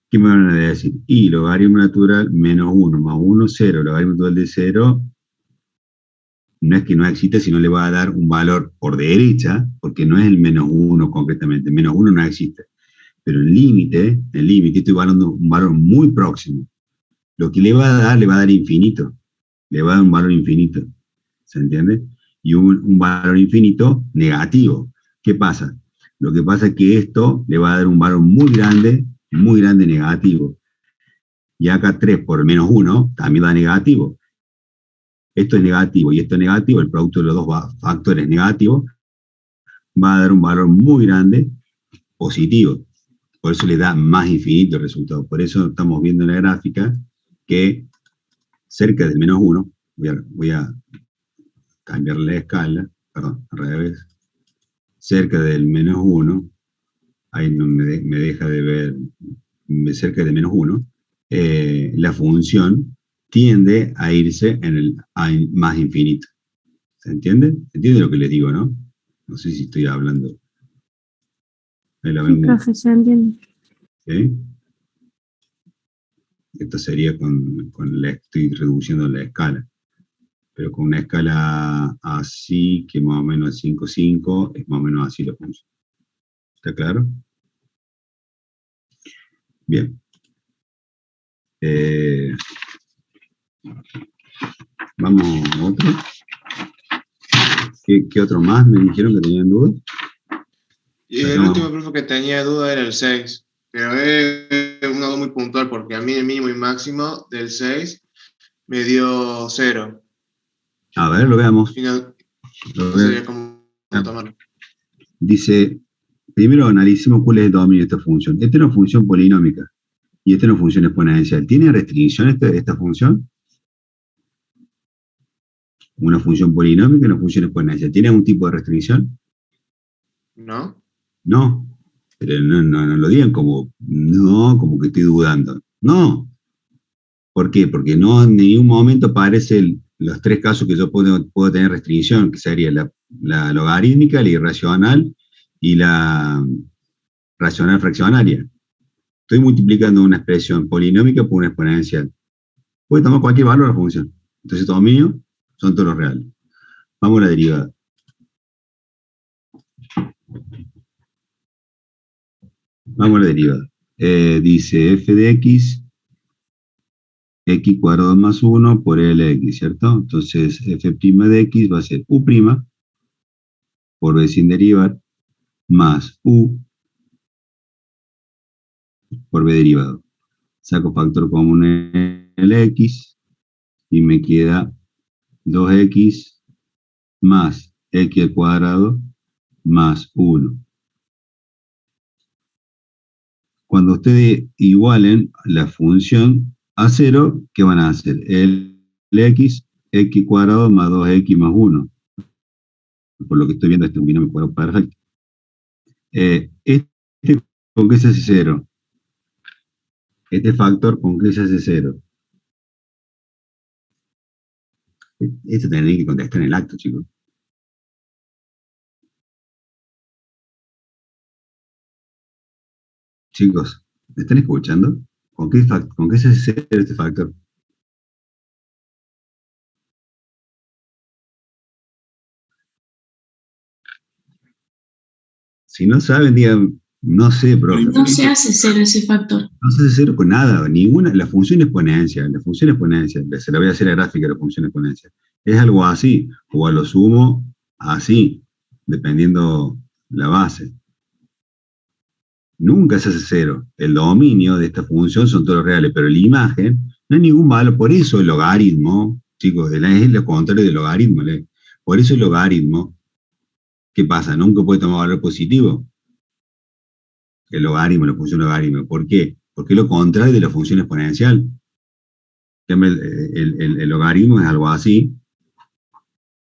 ¿Qué me van a decir? Y logaritmo natural menos 1 más 1, 0. Logaritmo natural de 0 no es que no existe, sino le va a dar un valor por derecha, porque no es el menos 1 concretamente. Menos 1 no existe. Pero el límite estoy evaluando un valor muy próximo. Lo que le va a dar infinito. Le va a dar un valor infinito. ¿Se entiende? Y un valor infinito negativo. ¿Qué pasa? Lo que pasa es que esto le va a dar un valor muy grande negativo. Y acá 3 por menos 1 también da negativo. Esto es negativo y esto es negativo, el producto de los dos factores negativos va a dar un valor muy grande positivo. Por eso le da más infinito el resultado. Por eso estamos viendo en la gráfica que cerca del menos 1, voy a cambiar la escala, perdón, al revés, cerca del menos 1, ahí no me deja de ver, cerca de menos 1, la función tiende a irse a más infinito. ¿Se entiende? ¿Se entiende lo que les digo, no? No sé si estoy hablando. Ahí la Sí, ven. profe, se entiende. ¿Sí? Esto sería estoy reduciendo la escala. Pero con una escala así, que más o menos 5, 5, es más o menos así la función. ¿Está claro? Bien. Vamos a otro. ¿Qué otro más me dijeron que tenían dudas? Y el último, profe, que tenía duda era el 6. Pero es algo muy puntual, porque a mí el mínimo y máximo del 6 me dio 0. A ver, lo veamos. No sabía cómo tomarlo. Dice, primero analicemos cuál es el dominio de esta función. Esta es una función polinómica y esta es una función exponencial. ¿Tiene restricción esta función? Una función polinómica y una función exponencial. ¿Tiene algún tipo de restricción? ¿No? No. Pero no lo digan como que estoy dudando. No. ¿Por qué? Porque no en ningún momento aparecen los tres casos que yo puedo tener restricción, que sería la logarítmica, la irracional y la racional fraccionaria. Estoy multiplicando una expresión polinómica por una exponencial. Puede tomar cualquier valor de la función. Entonces, todo mío son todos los reales. Vamos a la derivada. Vamos a la derivada. Dice f de x cuadrado más 1 por Lx, ¿cierto? Entonces, f' de x va a ser u' por b sin derivar más u por b derivado. Saco factor común en el x y me queda 2x más x al cuadrado más 1. Cuando ustedes igualen la función a 0, ¿qué van a hacer? El x cuadrado más 2x más 1. Por lo que estoy viendo, este es un binomio cuadrado perfecto. ¿Con qué se hace 0? Este factor, ¿con qué se hace 0? Esto tendría que contestar en el acto, chicos. Chicos, ¿me están escuchando? ¿Con qué se hace 0 este factor? Si no saben, digan, no sé, profe. No se hace 0 ese factor. No se hace 0 con nada, ninguna. La función exponencial, se la voy a hacer a gráfica de la función exponencial. Es algo así, o a lo sumo, así, dependiendo la base. Nunca se hace 0. El dominio de esta función son todos los reales, pero la imagen no hay ningún valor. Por eso el logaritmo, chicos, es lo contrario del logaritmo. Por eso el logaritmo, ¿qué pasa? Nunca puede tomar valor positivo. El logaritmo, la función logaritmo. ¿Por qué? Porque es lo contrario de la función exponencial. El logaritmo es algo así,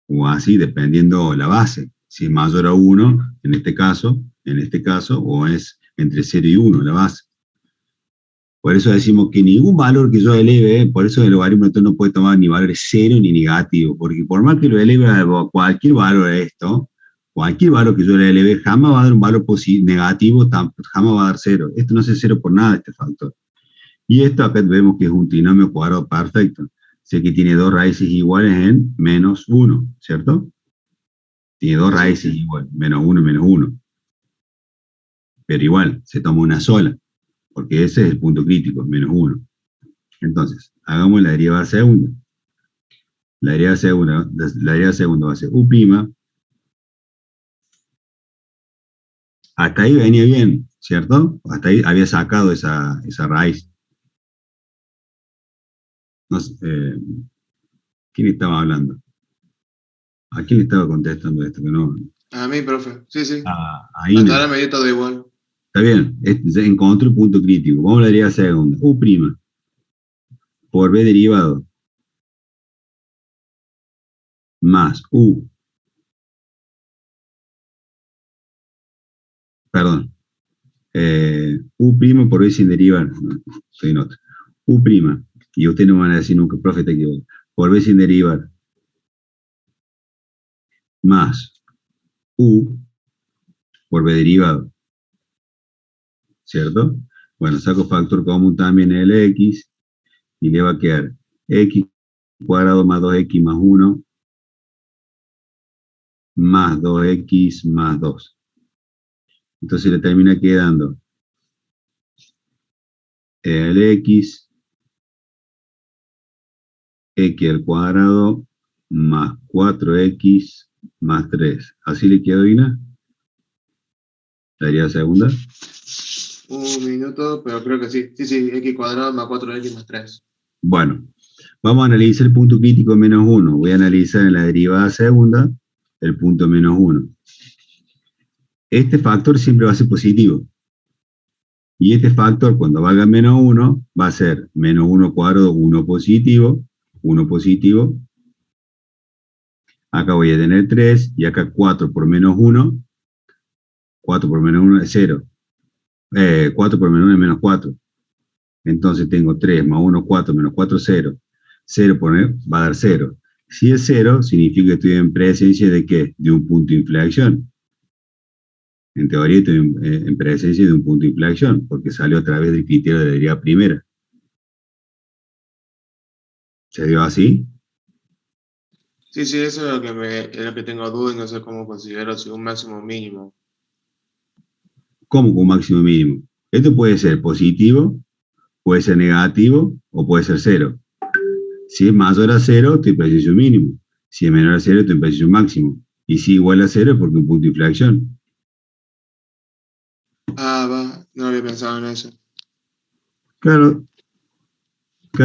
o así, dependiendo la base. Si es mayor a 1, en este caso, o es entre 0 y 1 la base. Por eso decimos que ningún valor que yo eleve, por eso el logaritmo no puede tomar ni valores 0 ni negativo, porque por más que lo eleve a cualquier valor de esto, cualquier valor que yo le eleve, jamás va a dar un valor negativo, jamás va a dar 0. Esto no es 0 por nada, este factor. Y esto acá vemos que es un trinomio cuadrado perfecto. Sé que tiene dos raíces iguales en menos 1, ¿cierto? Tiene dos raíces iguales, menos 1 y menos 1. Pero igual, se toma una sola, porque ese es el punto crítico, menos 1. Entonces, hagamos la derivada segunda. La derivada segunda va a ser u'. Hasta ahí venía bien, ¿cierto? Hasta ahí había sacado esa raíz. No sé, ¿quién estaba hablando? ¿A quién le estaba contestando esto? Que no. A mí, profe. Sí, sí. Ahí hasta ahora me dio todo igual. Está bien, encontré el punto crítico. Vamos a la derivada segunda. U' por b derivado más u. Perdón. U' por b sin derivar. No, estoy en otro. U'. Y ustedes no van a decir nunca, profe, te equivoco. Por b sin derivar más u por b derivado. ¿Cierto? Bueno, saco factor común también el x y le va a quedar x cuadrado más 2x más 1 más 2x más 2. Entonces le termina quedando el x al cuadrado más 4x más 3. ¿Así le quedó, Ina? ¿La derivada segunda? Un minuto, pero creo que sí. Sí, x cuadrado más 4x más 3. Bueno, vamos a analizar el punto crítico menos 1. Voy a analizar en la derivada segunda el punto menos 1. Este factor siempre va a ser positivo. Y este factor, cuando valga menos 1, va a ser menos 1 cuadrado, 1 positivo. Acá voy a tener 3, y acá 4 por menos 1. 4 por menos 1 es 0. 4 por menos 1 es menos 4. Entonces tengo 3 más 1, 4, menos 4, 0. 0 va a dar 0. Si es 0, significa que estoy en presencia de ¿qué? De un punto de inflexión. En teoría estoy en presencia de un punto de inflexión, porque salió a través del criterio de la derivada primera. ¿Se dio así? Sí, eso es lo que tengo duda y no sé cómo considero si un máximo o mínimo. ¿Cómo con un máximo mínimo? Esto puede ser positivo, puede ser negativo o puede ser 0. Si es mayor a 0, estoy en presencia de un mínimo. Si es menor a 0, estoy en presencia de un máximo. Y si igual a 0 es porque es un punto de inflexión. No había pensado en eso. Claro,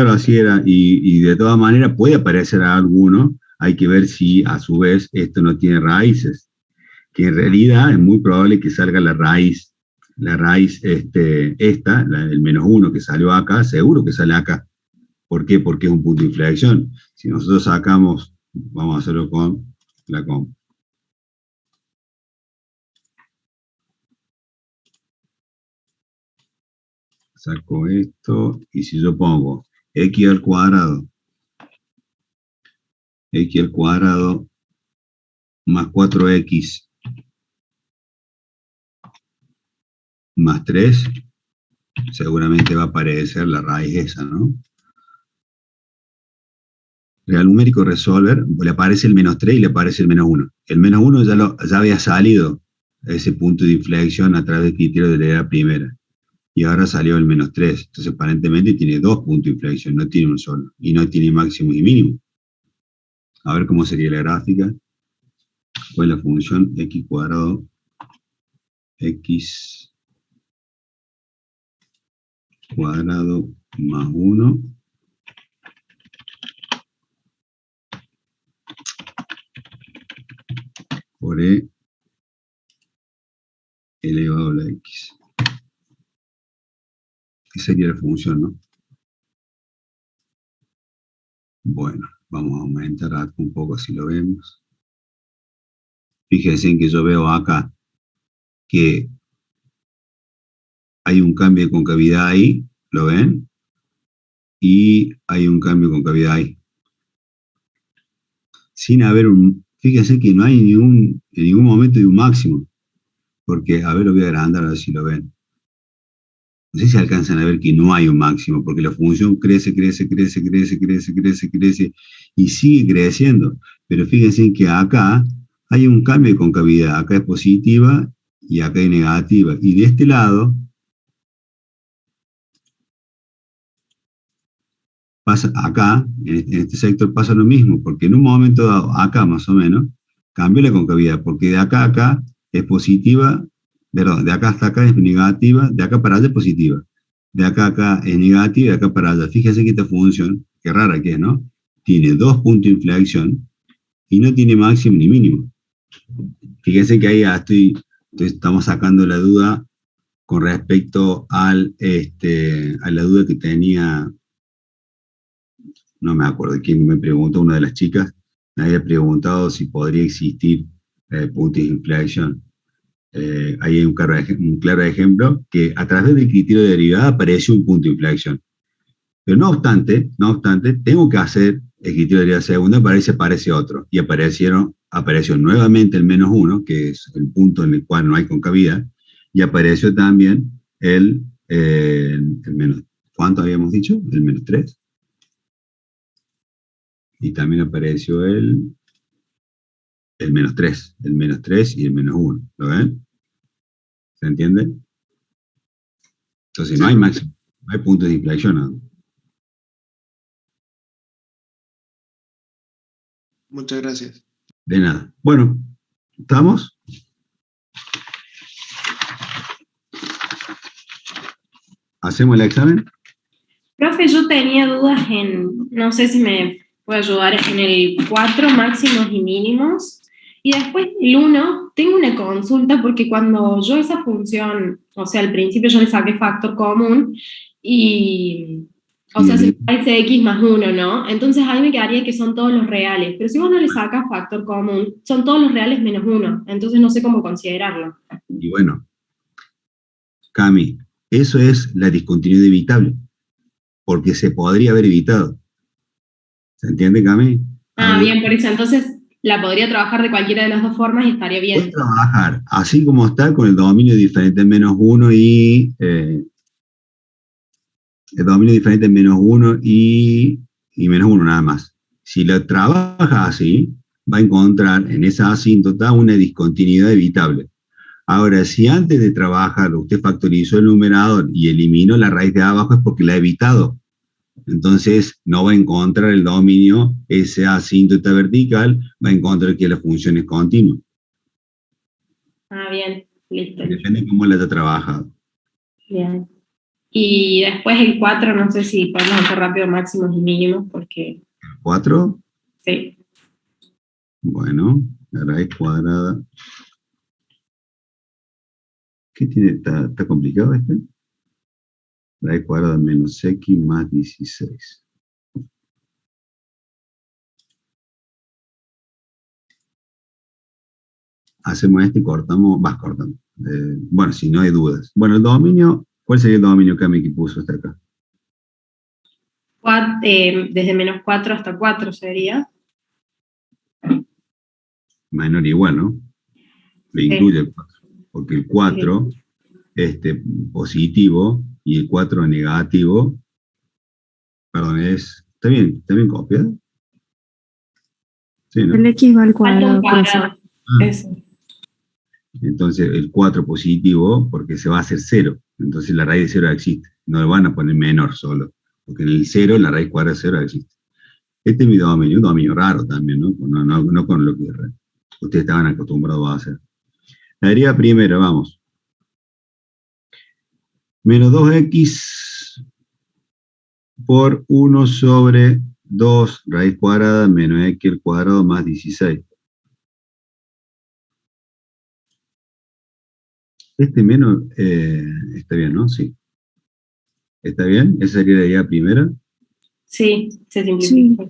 así era. Y de todas maneras puede aparecer a alguno. Hay que ver si a su vez esto no tiene raíces. Que en realidad es muy probable que salga la raíz. La raíz, el menos 1 que salió acá, seguro que sale acá. ¿Por qué? Porque es un punto de inflexión. Si nosotros sacamos, vamos a hacerlo con la comp. Saco esto, y si yo pongo x al cuadrado más 4x más 3, seguramente va a aparecer la raíz esa, ¿no? Real numérico resolver, le aparece el menos 3 y le aparece el menos 1. El menos 1 ya había salido a ese punto de inflexión a través del criterio de la derivada primera. Y ahora salió el menos 3. Entonces aparentemente tiene dos puntos de inflexión, no tiene un solo. Y no tiene máximo y mínimo. A ver cómo sería la gráfica. Pues la función x cuadrado x cuadrado más 1 por e elevado a la x. ¿Qué sería la función, no? Bueno, vamos a aumentar acá un poco, así lo vemos. Fíjense en que yo veo acá que hay un cambio de concavidad ahí, ¿lo ven? Y hay un cambio de concavidad ahí. Sin haber fíjense que no hay en ningún momento de un máximo. Porque, a ver, lo voy a agrandar a ver si lo ven. No sé si alcanzan a ver que no hay un máximo, porque la función crece, crece, crece, crece, crece, crece, crece, y sigue creciendo. Pero fíjense que acá hay un cambio de concavidad. Acá es positiva y acá es negativa. Y de este lado, pasa acá, en este sector pasa lo mismo, porque en un momento dado, acá más o menos, cambió la concavidad, porque de acá a acá es positiva, perdón, de acá hasta acá es negativa, de acá para allá es positiva, de acá a acá es negativa, de acá para allá. Fíjense que esta función, qué rara que es, ¿no? Tiene dos puntos de inflexión y no tiene máximo ni mínimo. Fíjense que ahí ya estamos sacando la duda con respecto a la duda que tenía. No me acuerdo quién me preguntó, una de las chicas, me había preguntado si podría existir puntos de inflexión. Ahí hay un claro ejemplo que a través del criterio de derivada aparece un punto de inflexión. Pero no obstante, tengo que hacer el criterio de derivada segunda para ver si aparece otro. Y apareció nuevamente el menos 1, que es el punto en el cual no hay concavidad, y apareció también el menos, ¿cuánto habíamos dicho? El menos 3. Y también apareció el menos 3, y el menos 1, ¿lo ven? ¿Se entiende? Entonces no hay máximo, no hay puntos de inflexión, ¿no? Muchas gracias. De nada. Bueno, ¿estamos? ¿Hacemos el examen? Profe, yo tenía dudas no sé si me puede ayudar, en el 4 máximos y mínimos, y después el 1, tengo una consulta porque cuando yo esa función, o sea, al principio yo le saqué factor común, o sea, se me parece x más 1, ¿no? Entonces ahí me quedaría que son todos los reales, pero si vos no le sacas factor común, son todos los reales menos 1, entonces no sé cómo considerarlo. Y bueno, Cami, eso es la discontinuidad evitable, porque se podría haber evitado. ¿Se entiende, Cami? Bien, por eso entonces la podría trabajar de cualquiera de las dos formas y estaría bien. Puedes trabajar así como está, con el dominio diferente en menos 1 y el dominio diferente en menos 1 y menos 1 nada más. Si lo trabaja así, va a encontrar en esa asíntota una discontinuidad evitable. Ahora, si antes de trabajar usted factorizó el numerador y eliminó la raíz de abajo, es porque la ha evitado. Entonces no va a encontrar el dominio, esa asíntota vertical, va a encontrar que la función es continua. Bien, listo. Depende de cómo la haya trabajado. Bien. Y después el 4, no sé si podemos hacer rápido máximos y mínimos, porque... ¿4? Sí. Bueno, la raíz cuadrada. ¿Qué tiene? ¿Está complicado este? Raíz cuadrada menos x más 16. Hacemos este y cortamos, cortando. Bueno, si no hay dudas. Bueno, el dominio, ¿cuál sería el dominio que puso hasta acá? Desde menos 4 hasta 4 sería. Menor o igual, ¿no? Le incluye el 4. Porque el 4 positivo y el 4 negativo, perdón, ¿está bien copiado? Sí, ¿no? El x va al cuadrado. Eso. Entonces el 4 positivo, porque se va a hacer 0, entonces la raíz de 0 existe, no le van a poner menor solo, porque en el 0 la raíz cuadrada de 0 existe. Este es mi dominio, un dominio raro también, ¿no? No con lo que ustedes estaban acostumbrados a hacer. La deriva primera, vamos. Menos 2x por 1 sobre 2 raíz cuadrada menos x al cuadrado más 16. Este menos está bien, ¿no? Sí. ¿Está bien? ¿Esa sería la idea primera? Sí, se simplifica.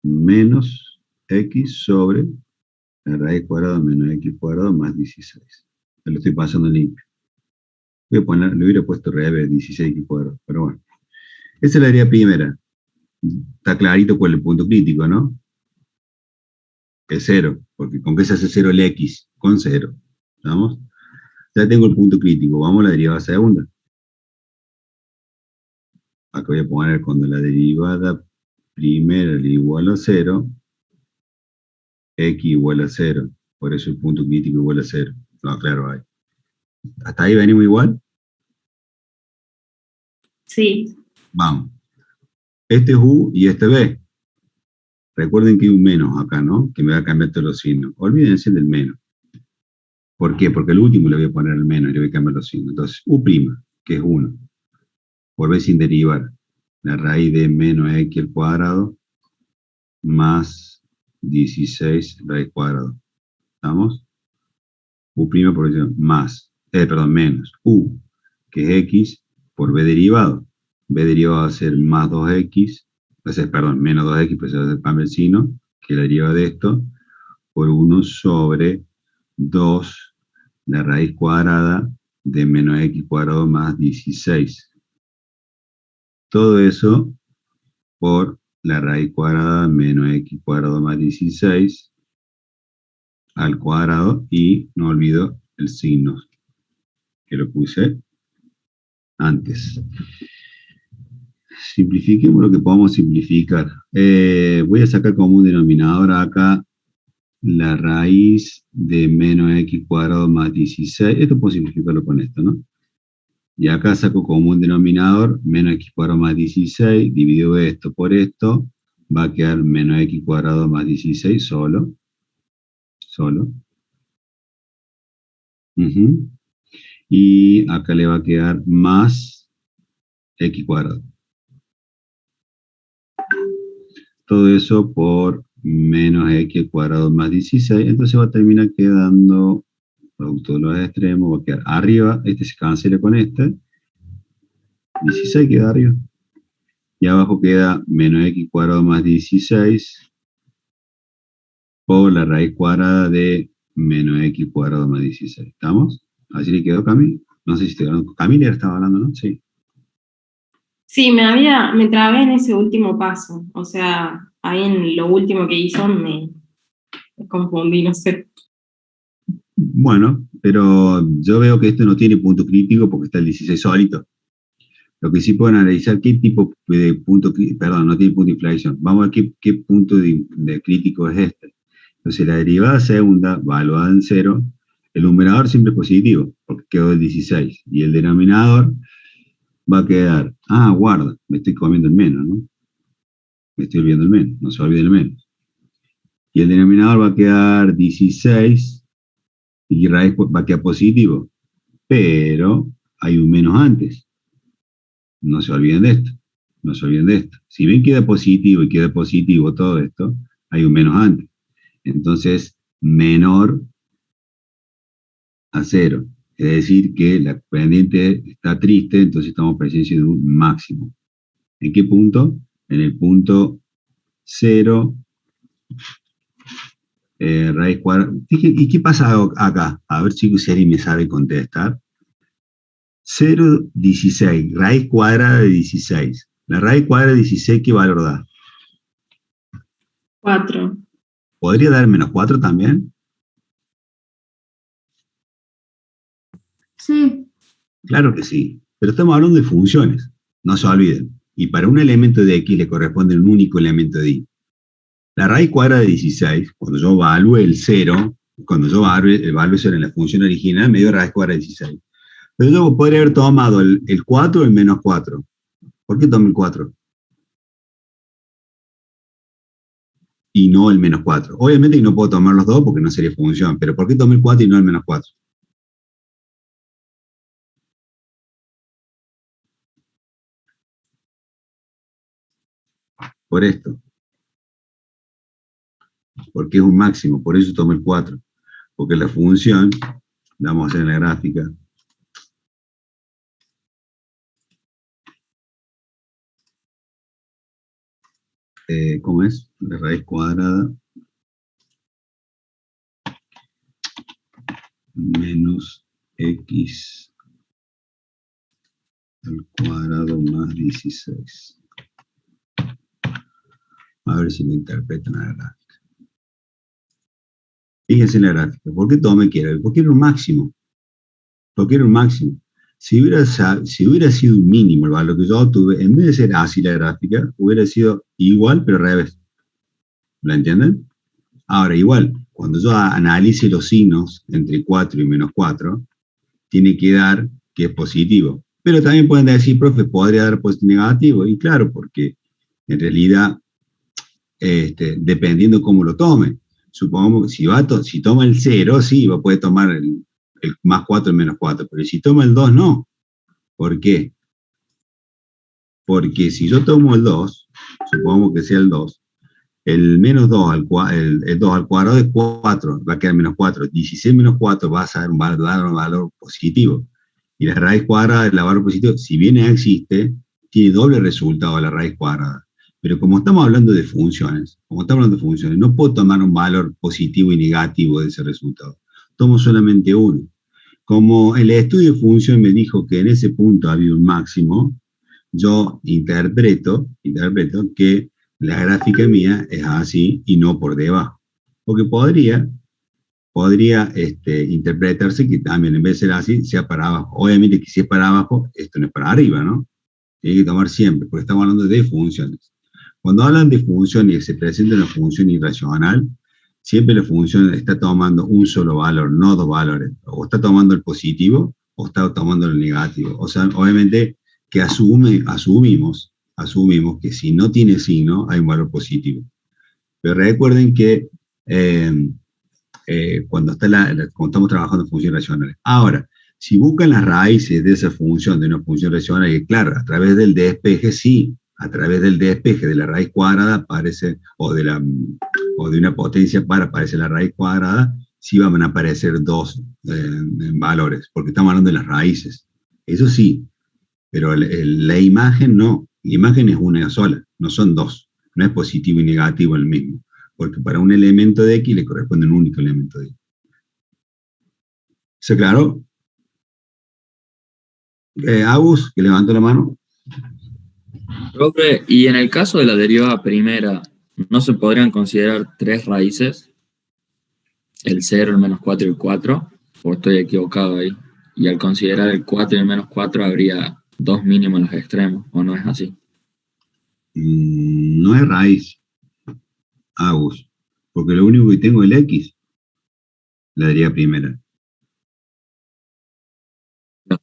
Menos x sobre la raíz cuadrada menos x cuadrado más 16. Lo estoy pasando limpio. Lo hubiera puesto al revés, 16x cuadrado, pero bueno. Esa es la idea primera. Está clarito cuál es el punto crítico, ¿no? Es 0, porque ¿con qué se hace 0 el x? Con 0. ¿Vamos? Ya tengo el punto crítico. Vamos a la derivada segunda. Acá voy a poner cuando la derivada primera le igual a 0, x igual a 0. Por eso el punto crítico igual a 0. No, claro, ahí. ¿Hasta ahí venimos igual? Sí. Vamos. Este es u y este b. Recuerden que hay un menos acá, ¿no? Que me va a cambiar todos los signos. Olvídense del menos. ¿Por qué? Porque al último le voy a poner el menos y le voy a cambiar los signos. Entonces, u', que es 1, por b sin derivar, la raíz de menos x al cuadrado más 16 raíz cuadrado. ¿Estamos? U' por eso, menos u, que es x, por b derivado. B derivado va a ser más 2x, menos 2x, pues se va a hacer el signo, que la deriva de esto, por 1 sobre 2 la raíz cuadrada de menos x cuadrado más 16. Todo eso por la raíz cuadrada menos x cuadrado más 16 al cuadrado, y no olvido el signo que lo puse antes. Simplifiquemos lo que podamos simplificar. Voy a sacar como un denominador acá la raíz de menos x cuadrado más 16. Esto puedo simplificarlo con esto, ¿no? Y acá saco como un denominador menos x cuadrado más 16, dividido esto por esto, va a quedar menos x cuadrado más 16 solo. Y acá le va a quedar más x cuadrado. Todo eso por menos x cuadrado más 16, entonces va a terminar quedando, producto de los extremos, va a quedar arriba, este se cancela con este, 16 queda arriba, y abajo queda menos x cuadrado más 16 por la raíz cuadrada de menos x cuadrado más 16. ¿Estamos? Así le quedó Camila. No sé si te quedó. Camila estaba hablando, ¿no? Sí. Sí, me trabé en ese último paso. O sea, ahí en lo último que hizo me confundí, no sé. Bueno, pero yo veo que esto no tiene punto crítico porque está el 16 solito. Lo que sí pueden analizar qué tipo de punto, perdón, no tiene punto de inflexión. Vamos a ver qué punto de crítico es este. Entonces la derivada segunda, valuada en 0, el numerador siempre es positivo, porque quedó el 16. Y el denominador va a quedar, guarda, me estoy comiendo el menos, ¿no? Me estoy olvidando el menos, no se olviden el menos. Y el denominador va a quedar 16, y raíz va a quedar positivo, pero hay un menos antes. No se olviden de esto, no se olviden de esto. Si bien queda positivo y queda positivo todo esto, hay un menos antes. Entonces, menor a 0. Es decir, que la pendiente está triste, entonces estamos en presencia de un máximo. ¿En qué punto? En el punto 0, raíz cuadrada. ¿Y qué pasa acá? A ver, chicos, si alguien me sabe contestar. 0,16, raíz cuadrada de 16. La raíz cuadrada de 16, ¿qué valor da? 4. ¿Podría dar menos 4 también? Sí. Claro que sí, pero estamos hablando de funciones, no se olviden. Y para un elemento de x le corresponde un único elemento de y. La raíz cuadrada de 16, cuando yo evalúe el 0, cuando yo evalúe 0 en la función original, me dio raíz cuadrada de 16. Pero yo podría haber tomado el 4 o el menos 4. ¿Por qué tomé el 4? Y no el menos 4. Obviamente que no puedo tomar los dos porque no sería función, pero ¿por qué tomé el 4 y no el menos 4? por esto. Porque es un máximo, por eso tomo el 4. Porque la función, la vamos a hacer en la gráfica, ¿cómo es? La raíz cuadrada menos x al cuadrado más 16. A ver si me interpretan la gráfica. Fíjense en la gráfica. ¿Por qué todo me quiere? Porque era un máximo. Porque era un máximo. Si hubiera sido un mínimo el valor que yo obtuve, en vez de ser así la gráfica, hubiera sido igual, pero al revés. ¿Lo entienden? Ahora, igual, cuando yo analice los signos entre 4 y menos 4, tiene que dar que es positivo. Pero también pueden decir, profe, podría dar positivo y negativo. Y claro, porque en realidad, dependiendo cómo lo tome, supongamos que si toma el 0, sí, va a poder tomar el más 4 y menos 4, pero si toma el 2, no. ¿Por qué? Porque si yo tomo el 2, supongamos que sea el 2, el menos 2 el 2 al cuadrado es 4, va a quedar menos 4. 16 menos 4 va a dar un valor positivo. Y la raíz cuadrada del valor positivo, si bien existe, tiene doble resultado la raíz cuadrada. Pero como estamos hablando de funciones, no puedo tomar un valor positivo y negativo de ese resultado. Tomo solamente uno. Como el estudio de función me dijo que en ese punto había un máximo, yo interpreto que la gráfica mía es así y no por debajo. Porque podría interpretarse que también en vez de ser así, sea para abajo. Obviamente que si es para abajo, esto no es para arriba, ¿no? Tiene que tomar siempre, porque estamos hablando de funciones. Cuando hablan de funciones y se presenta una función irracional, siempre la función está tomando un solo valor, no dos valores. O está tomando el positivo o está tomando el negativo. O sea, obviamente que asumimos que si no tiene signo, hay un valor positivo. Pero recuerden que cuando estamos trabajando en funciones racionales. Ahora, si buscan las raíces de esa función, de una función racional, y claro, a través del despeje, sí, a través del despeje de la raíz cuadrada aparece, o de una potencia para aparecer la raíz cuadrada, sí van a aparecer dos valores, porque estamos hablando de las raíces. Eso sí, pero la imagen no. La imagen es una sola, no son dos. No es positivo y negativo el mismo, porque para un elemento de X le corresponde un único elemento de X. ¿Se aclaró? Agus, que levantó la mano. Profe, y en el caso de la derivada primera, ¿no se podrían considerar tres raíces? El 0, el menos 4 y el 4, o estoy equivocado ahí. Y al considerar el 4 y el menos 4 habría dos mínimos en los extremos, ¿o no es así? No es raíz, Agus, porque lo único que tengo es el X, la derivada primera. No.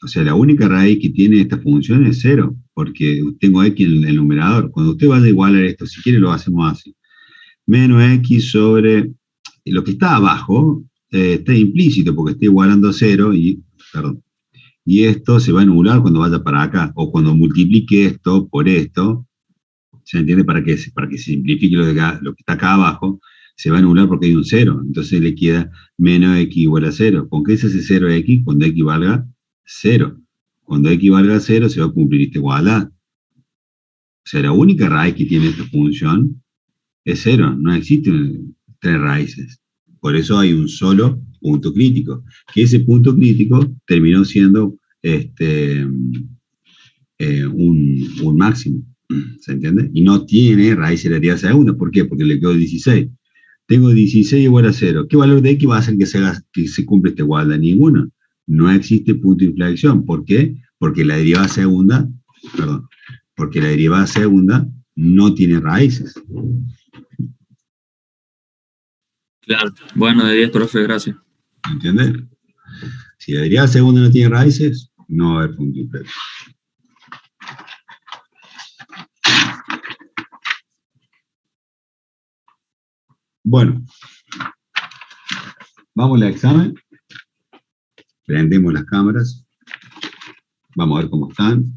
O sea, la única raíz que tiene esta función es 0, porque tengo X en el numerador. Cuando usted va a igualar esto, si quiere lo hacemos así. Menos X sobre lo que está abajo, está implícito porque está igualando a 0 y esto se va a anular cuando vaya para acá, o cuando multiplique esto por esto, ¿se entiende? Para que se simplifique lo que está acá abajo, se va a anular porque hay un 0, entonces le queda menos X igual a 0. ¿Con qué se hace 0X? Cuando X valga 0. Cuando X valga 0 se va a cumplir esta igualdad. O sea, la única raíz que tiene esta función es 0, no existen tres raíces. Por eso hay un solo punto crítico, que ese punto crítico terminó siendo un máximo, ¿se entiende? Y no tiene raíz de la derivada segunda. ¿Por qué? Porque le quedó 16. Tengo 16 igual a 0. ¿Qué valor de X va a hacer que se cumpla esta igualdad? Ninguno. No existe punto de inflexión. ¿Por qué? Porque la derivada segunda no tiene raíces. Claro. Bueno, de 10, profe, gracias. ¿Entiendes? Si la derivada segunda no tiene raíces, no va a haber punto de inflexión. Bueno, vamos al examen. Prendemos las cámaras. Vamos a ver cómo están.